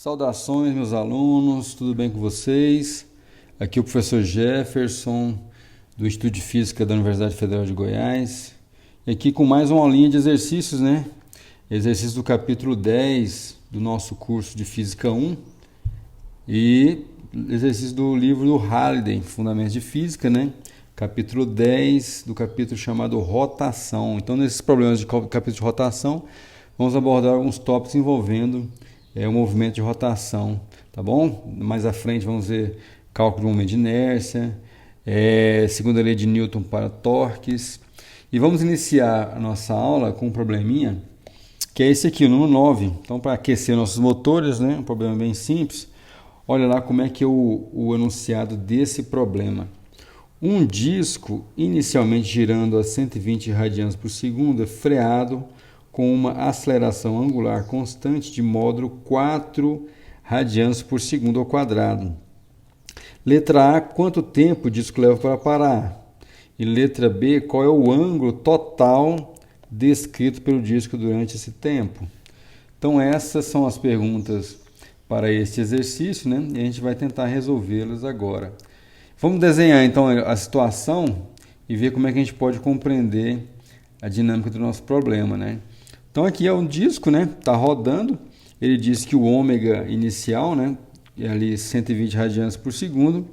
Saudações, meus alunos, tudo bem com vocês? Aqui é o professor Jefferson, do Instituto de Física da Universidade Federal de Goiás. E aqui com mais uma aulinha de exercícios, né? Exercício do capítulo 10 do nosso curso de Física 1 e exercício do livro do Halliday, Fundamentos de Física, né? Capítulo 10 do capítulo chamado Rotação. Então, nesses problemas de capítulo de rotação, vamos abordar alguns tópicos envolvendo o movimento de rotação, tá bom? Mais à frente vamos ver cálculo do momento de inércia, segunda lei de Newton para torques. E vamos iniciar a nossa aula com um probleminha, que é esse aqui, o número 9. Então, para aquecer nossos motores, né? Um problema bem simples. Olha lá como é que é o enunciado desse problema. Um disco inicialmente girando a 120 radianos por segundo é freado com uma aceleração angular constante de módulo 4 radianos por segundo ao quadrado. Letra A, quanto tempo o disco leva para parar? E letra B, qual é o ângulo total descrito pelo disco durante esse tempo? Então essas são as perguntas para este exercício, né? E a gente vai tentar resolvê-las agora. Vamos desenhar então a situação e ver como é que a gente pode compreender a dinâmica do nosso problema, né? Então aqui é um disco, né? Está rodando. Ele diz que o ômega inicial, né? É ali 120 radianos por segundo.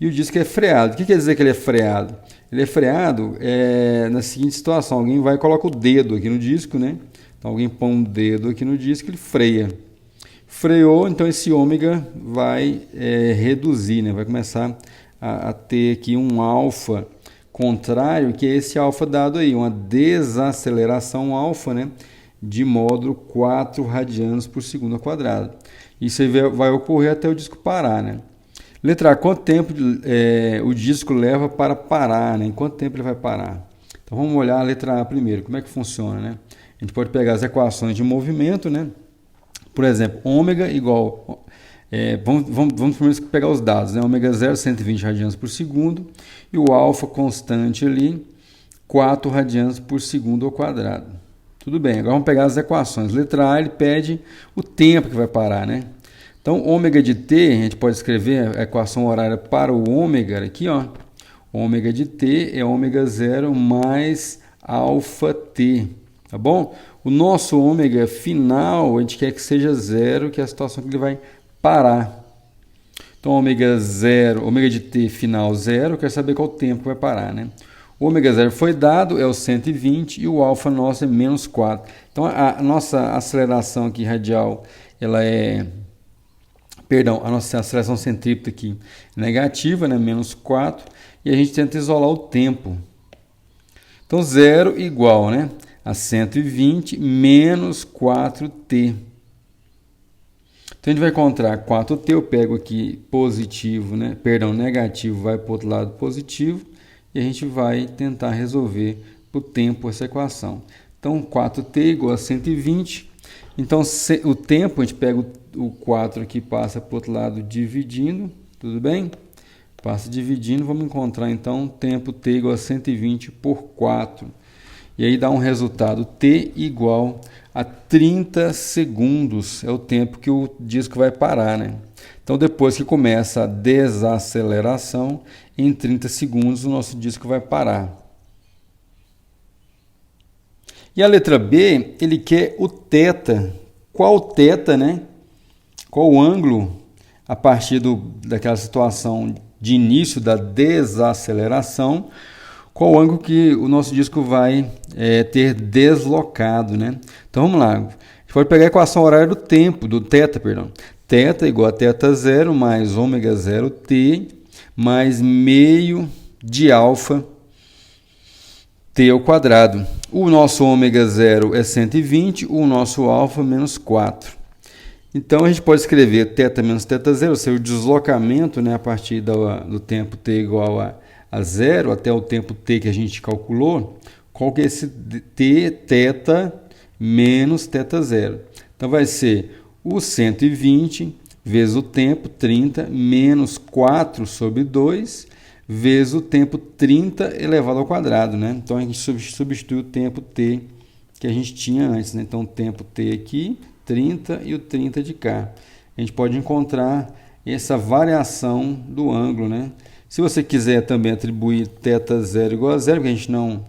E o disco é freado. O que quer dizer que ele é freado? Ele é freado na seguinte situação. Alguém vai e coloca o dedo aqui no disco, né? Então alguém põe um dedo aqui no disco e ele freia. Freou, então esse ômega vai reduzir, né? Vai começar a ter aqui um alfa contrário, que é esse alfa dado aí, uma desaceleração alfa, né? De módulo 4 radianos por segundo ao quadrado. Isso aí vai ocorrer até o disco parar, né? Letra A, quanto tempo o disco leva para parar, né? Em quanto tempo ele vai parar? Então vamos olhar a letra A primeiro, como é que funciona, né? A gente pode pegar as equações de movimento, né? Por exemplo, ômega igual... vamos primeiro pegar os dados, né? Ômega 0, 120 radianos por segundo, e o alfa constante ali, 4 radianos por segundo ao quadrado. Tudo bem, agora vamos pegar as equações. Letra A, ele pede o tempo que vai parar, né? Então, ômega de t, a gente pode escrever a equação horária para o ômega aqui, ó. Ômega de t é ômega 0 mais alfa t, tá bom? O nosso ômega final, a gente quer que seja 0, que é a situação que ele vai parar. Então, ômega 0, ômega de t final 0, eu quero saber qual o tempo que vai parar, né? O ômega 0 foi dado, é o 120, e o alfa nosso é menos 4. Então, a nossa aceleração aqui radial, ela é... Perdão, a nossa aceleração centrípeta aqui é negativa, né? Menos 4, e a gente tenta isolar o tempo. Então, 0 igual, né? A 120 menos 4t. Então, a gente vai encontrar 4t, eu pego aqui positivo, né? Perdão, negativo vai para o outro lado positivo, e a gente vai tentar resolver por tempo essa equação. Então, 4t igual a 120. Então, o tempo, a gente pega o 4 aqui, passa para o outro lado dividindo, tudo bem? Passa dividindo, vamos encontrar então tempo t igual a 120 por 4. E aí dá um resultado t igual a 30 segundos, é o tempo que o disco vai parar, né? Então, depois que começa a desaceleração, em 30 segundos o nosso disco vai parar. E a letra B, ele quer o θ. Qual o θ, né? Qual o ângulo a partir daquela situação de início da desaceleração? Qual o ângulo que o nosso disco vai ter deslocado, né? Então vamos lá. A gente pode pegar a equação horária do tempo, do θ, perdão. Θ igual a θ0 mais ômega 0t mais meio de alfa t ao quadrado. O nosso ômega 0 é 120, o nosso alfa menos 4. Então a gente pode escrever θ menos θ0, ou seja, o deslocamento, né, a partir do tempo t igual a 0 até o tempo t que a gente calculou. Qual que é esse θ menos θ0? Então vai ser o 120 vezes o tempo, 30, menos 4 sobre 2, vezes o tempo 30 elevado ao quadrado, né? Então, a gente substitui o tempo t que a gente tinha antes, né? Então, o tempo t aqui, 30 e o 30 de cá. A a gente pode encontrar essa variação do ângulo, né? Se você quiser também atribuir θ0 igual a zero, porque a gente não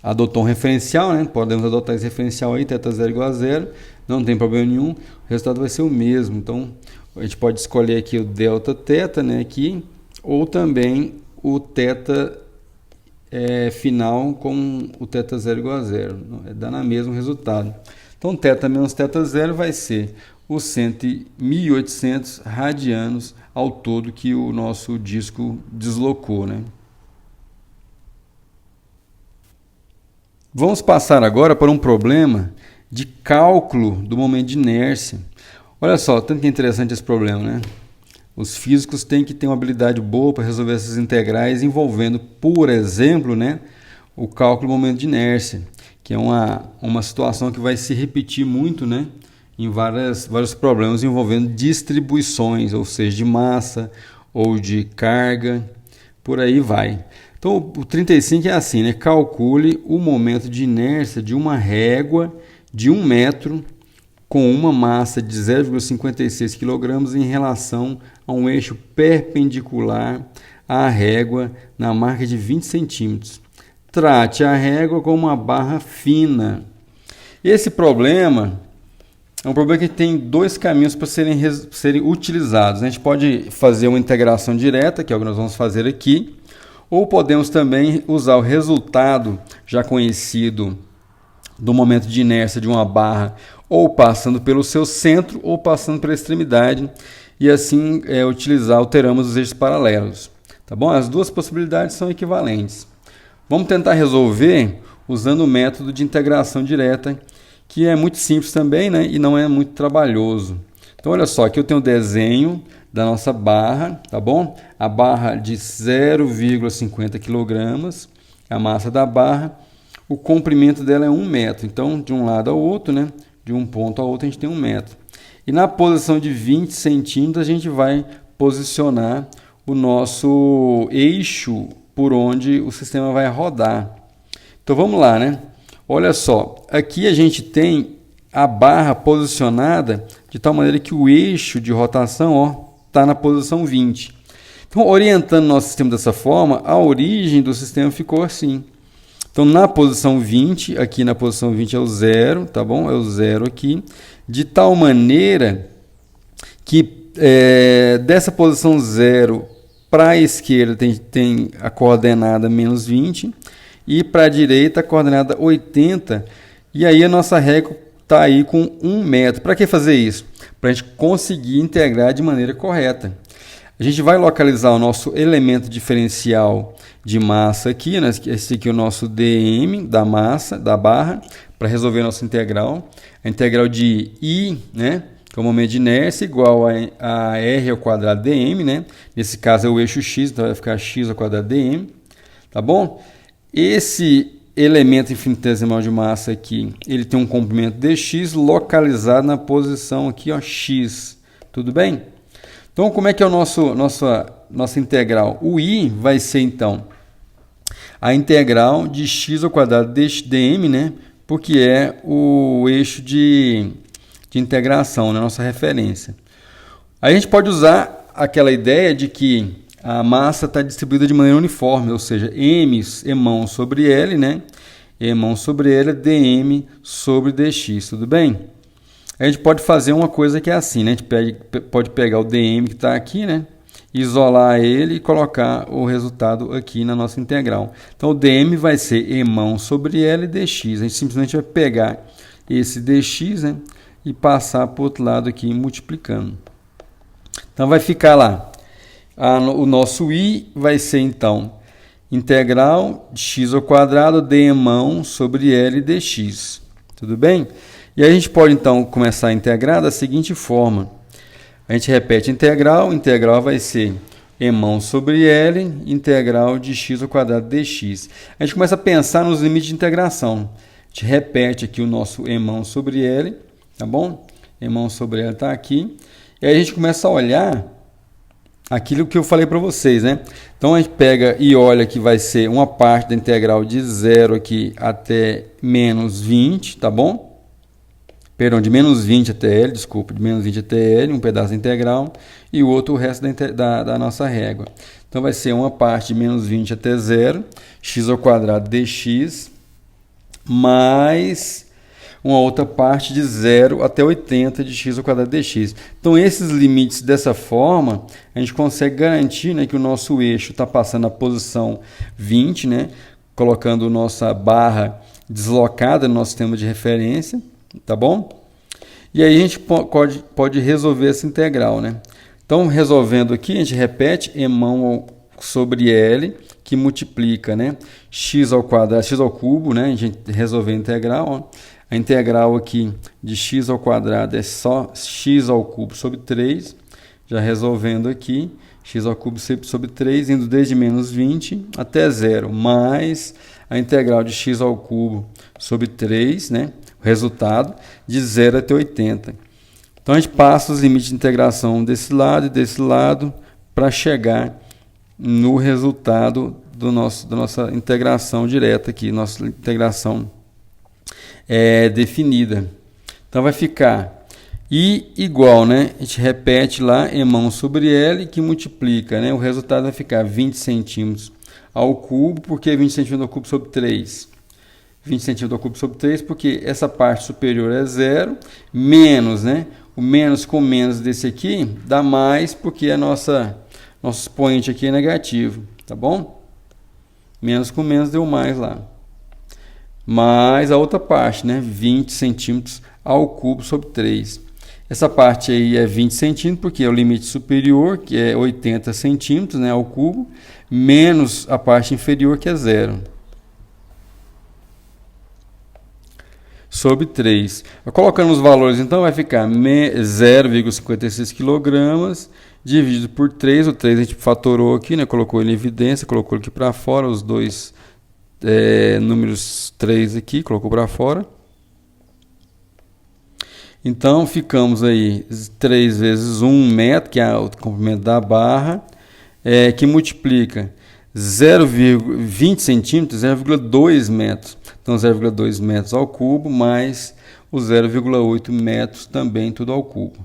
adotou um referencial, né? Podemos adotar esse referencial aí, θ0 igual a zero, não tem problema nenhum, o resultado vai ser o mesmo. Então, a gente pode escolher aqui o Δθ, né, aqui, ou também o θ final com o θ0 igual a zero, dá na mesma resultado. Então, θ menos θ0 vai ser os 1.800 radianos ao todo que o nosso disco deslocou, né? Vamos passar agora para um problema de cálculo do momento de inércia. Olha só, tanto que é interessante esse problema, né? Os físicos têm que ter uma habilidade boa para resolver essas integrais envolvendo, por exemplo, né, o cálculo do momento de inércia, que é uma situação que vai se repetir muito, né, em vários problemas envolvendo distribuições, ou seja, de massa ou de carga, por aí vai. Então, o 35 é assim, né? Calcule o momento de inércia de uma régua de 1 metro com uma massa de 0,56 kg em relação a um eixo perpendicular à régua na marca de 20 centímetros. Trate a régua como uma barra fina. Esse problema é um problema que tem dois caminhos para serem utilizados. A gente pode fazer uma integração direta, que é o que nós vamos fazer aqui, ou podemos também usar o resultado já conhecido do momento de inércia de uma barra, ou passando pelo seu centro, ou passando pela extremidade, e assim utilizar, alteramos os eixos paralelos. Tá bom? As duas possibilidades são equivalentes. Vamos tentar resolver usando o método de integração direta, que é muito simples também, né? E não é muito trabalhoso. Então, olha só, aqui eu tenho o desenho da nossa barra, tá bom? A barra de 0,50 kg, a massa da barra, o comprimento dela é 1 metro. Então, de um lado ao outro, né? De um ponto ao outro, a gente tem 1 metro. E na posição de 20 centímetros, a gente vai posicionar o nosso eixo por onde o sistema vai rodar. Então, vamos lá, né? Olha só, aqui a gente tem a barra posicionada de tal maneira que o eixo de rotação está na posição 20. Então, orientando nosso sistema dessa forma, a origem do sistema ficou assim. Então, na posição 20, aqui na posição 20 é o zero, tá bom? É o zero aqui, de tal maneira que dessa posição 0 para a esquerda tem a coordenada menos 20 e para a direita a coordenada 80, e aí a nossa régua está aí com 1 metro. Para que fazer isso? Para a gente conseguir integrar de maneira correta. A gente vai localizar o nosso elemento diferencial de massa aqui, né? Esse aqui é o nosso dm da massa, da barra, para resolver a nossa integral. A integral de I, né, que é o momento de inércia, igual a R ao quadrado dm, né? Nesse caso é o eixo x, então vai ficar x ao quadrado dm, tá bom? Esse elemento infinitesimal de massa aqui, ele tem um comprimento dx localizado na posição aqui, ó, x. Tudo bem? Então, como é que é o nossa integral? O I vai ser, então, a integral de x ao quadrado dm, né? Porque é o eixo de integração, né? Nossa referência. Aí a gente pode usar aquela ideia de que a massa está distribuída de maneira uniforme, ou seja, mão sobre L, né? Mão sobre L é dm sobre dx, tudo bem? A gente pode fazer uma coisa que é assim, né? A gente pode pegar o dm que está aqui, né? Isolar ele e colocar o resultado aqui na nossa integral. Então, o dm vai ser mão sobre L dx. A gente simplesmente vai pegar esse dx, né? E passar para o outro lado aqui, multiplicando. Então, vai ficar lá. O nosso I vai ser, então, integral de x ao quadrado dmão sobre L dx. Tudo bem? E aí a gente pode, então, começar a integrar da seguinte forma. A gente repete integral vai ser mão sobre L, integral de x ao quadrado dx. A gente começa a pensar nos limites de integração. A gente repete aqui o nosso mão sobre L, tá bom? Mão sobre L está aqui. E aí a gente começa a olhar aquilo que eu falei para vocês, né? Então, a gente pega e olha que vai ser uma parte da integral de 0 aqui até menos 20, tá bom? Perdão, de menos 20 até L, desculpa, de menos 20 até L, um pedaço integral, e o outro o resto da nossa régua. Então vai ser uma parte de menos 20 até 0, x ao quadrado dx, mais uma outra parte de 0 até 80 de x ao quadrado dx. Então esses limites dessa forma, a gente consegue garantir, né, que o nosso eixo está passando na posição 20, né, colocando nossa barra deslocada no nosso sistema de referência, tá bom? E aí a gente pode resolver essa integral, né? Então, resolvendo aqui, a gente repete emão sobre L, que multiplica, né, x ao quadrado, x ao cubo, né? A gente resolveu a integral, ó. A integral aqui de x ao quadrado é só x ao cubo sobre 3, já resolvendo aqui, x ao cubo sobre 3, indo desde menos 20 até 0, mais a integral de x ao cubo sobre 3, né? O resultado de 0 até 80. Então, a gente passa os limites de integração desse lado e desse lado para chegar no resultado da nossa integração direta aqui, nossa integração definida. Então, vai ficar I igual, né? A gente repete lá, emão sobre L, que multiplica, né? O resultado vai ficar 20 centímetros ao cubo, porque 20 centímetros ao cubo sobre 3. 20 centímetros ao cubo sobre 3, porque essa parte superior é 0, menos, né? O menos com menos desse aqui dá mais, porque nosso expoente aqui é negativo, tá bom? Menos com menos deu mais lá. Mais a outra parte, né? 20 centímetros ao cubo sobre 3. Essa parte aí é 20 centímetros, porque é o limite superior, que é 80 centímetros, né, ao cubo, menos a parte inferior, que é 0. Sobre 3. Colocando os valores, então, vai ficar 0,56 kg dividido por 3. O 3 a gente fatorou aqui, né? Colocou ele em evidência, colocou aqui para fora, os dois números 3 aqui, colocou para fora. Então, ficamos aí 3 vezes 1 metro, que é o comprimento da barra, que multiplica 0,20 centímetros, 0,2 metros. Então, 0,2 metros ao cubo, mais o 0,8 metros também, tudo ao cubo.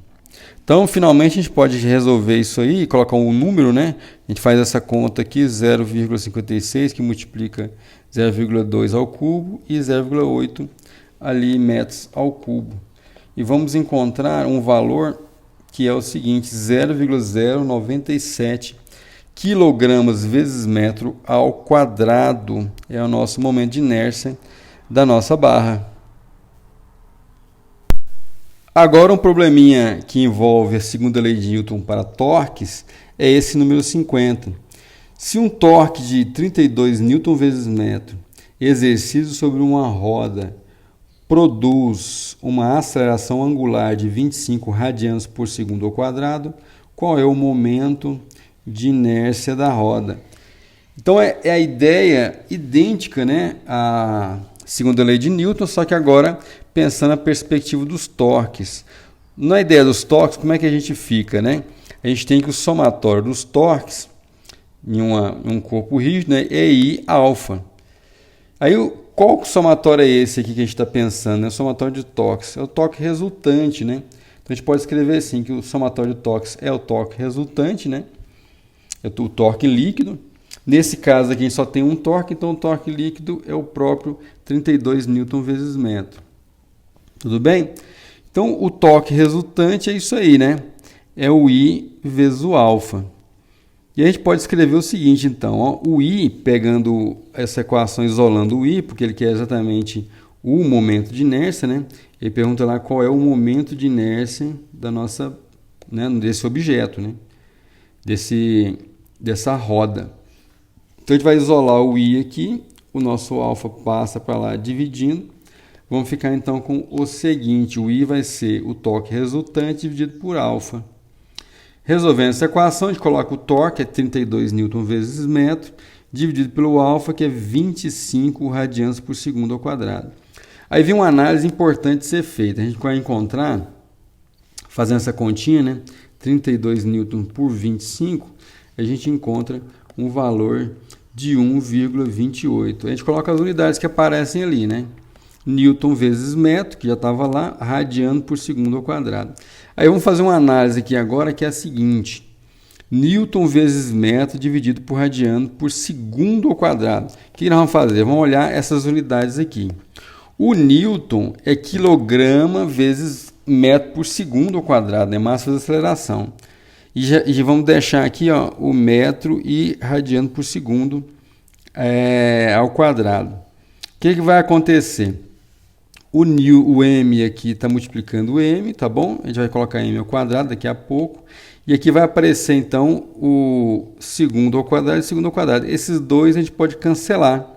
Então, finalmente, a gente pode resolver isso aí, colocar um número, né? A gente faz essa conta aqui, 0,56, que multiplica 0,2 ao cubo, e 0,8 ali metros ao cubo. E vamos encontrar um valor que é o seguinte, 0,097 quilogramas vezes metro ao quadrado. É o nosso momento de inércia da nossa barra. Agora, um probleminha que envolve a segunda lei de Newton para torques é esse número 50. Se um torque de 32 Newton vezes metro exercido sobre uma roda produz uma aceleração angular de 25 radianos por segundo ao quadrado, qual é o momento de inércia da roda? Então, é a ideia idêntica, né, à segunda lei de Newton, só que agora pensando na perspectiva dos torques. Na ideia dos torques, como é que a gente fica, né? A gente tem que o somatório dos torques em um corpo rígido, né, é I alfa. Aí, qual que somatório é esse aqui que a gente está pensando? Né? O somatório de torques é o torque resultante, né? Então, a gente pode escrever assim, que o somatório de torques é o torque resultante, né? É o torque líquido. Nesse caso aqui, a gente só tem um torque, então o torque líquido é o próprio 32 Newton vezes metro. Tudo bem? Então, o torque resultante é isso aí, né? É o I vezes o alfa. E a gente pode escrever o seguinte, então, ó, o I, pegando essa equação, isolando o I, porque ele quer exatamente o momento de inércia, né? Ele pergunta lá qual é o momento de inércia da nossa, né, desse objeto, né? Dessa roda. Então, a gente vai isolar o I aqui, o nosso alfa passa para lá dividindo. Vamos ficar, então, com o seguinte, o I vai ser o torque resultante dividido por alfa. Resolvendo essa equação, a gente coloca o torque, é 32 Newton vezes metro, dividido pelo alfa, que é 25 radianos por segundo ao quadrado. Aí vem uma análise importante de ser feita. A gente vai encontrar, fazendo essa continha, né, 32 Newton por 25, a gente encontra um valor de 1,28. A gente coloca as unidades que aparecem ali, né? Newton vezes metro, que já estava lá, radiano por segundo ao quadrado. Aí vamos fazer uma análise aqui agora, que é a seguinte. Newton vezes metro dividido por radiano por segundo ao quadrado. O que nós vamos fazer? Vamos olhar essas unidades aqui. O Newton é quilograma vezes metro por segundo ao quadrado, né? Massa vezes aceleração. E vamos deixar aqui, ó, o metro e radiano por segundo ao quadrado. O que vai acontecer? O m aqui está multiplicando o m, tá bom? A gente vai colocar m ao quadrado daqui a pouco. E aqui vai aparecer, então, o segundo ao quadrado e segundo ao quadrado. Esses dois a gente pode cancelar.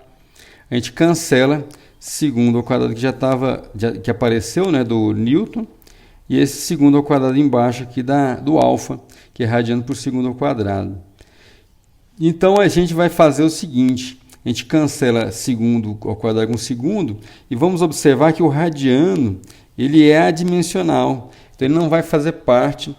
A gente cancela segundo ao quadrado que apareceu, né, do Newton. E esse segundo ao quadrado embaixo aqui do alfa, que é radiano por segundo ao quadrado. Então, a gente vai fazer o seguinte. A gente cancela segundo ao quadrado com segundo e vamos observar que o radiano ele é adimensional. Então, ele não vai fazer parte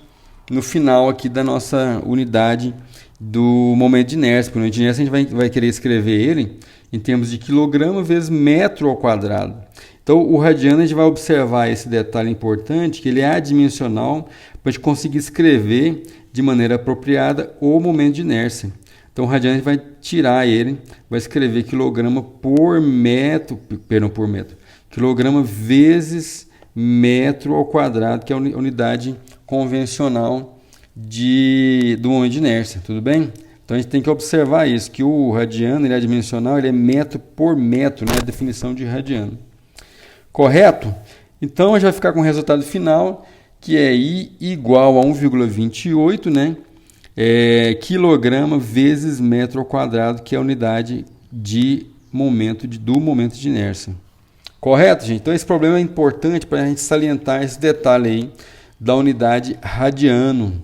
no final aqui da nossa unidade do momento de inércia. Porque o momento de inércia a gente vai querer escrever ele em termos de quilograma vezes metro ao quadrado. Então, o radiano a gente vai observar esse detalhe importante, que ele é adimensional para a gente conseguir escrever de maneira apropriada o momento de inércia. Então, o radiano a gente vai tirar ele, vai escrever quilograma por metro, quilograma vezes metro ao quadrado, que é a unidade convencional do momento de inércia, tudo bem? Então, a gente tem que observar isso, que o radiano ele é adimensional, ele é metro por metro, né? A definição de radiano. Correto? Então, a gente vai ficar com o resultado final, que é I igual a 1,28, né? Quilograma vezes metro ao quadrado, que é a unidade do momento de inércia. Correto, gente? Então, esse problema é importante para a gente salientar esse detalhe aí da unidade radiano.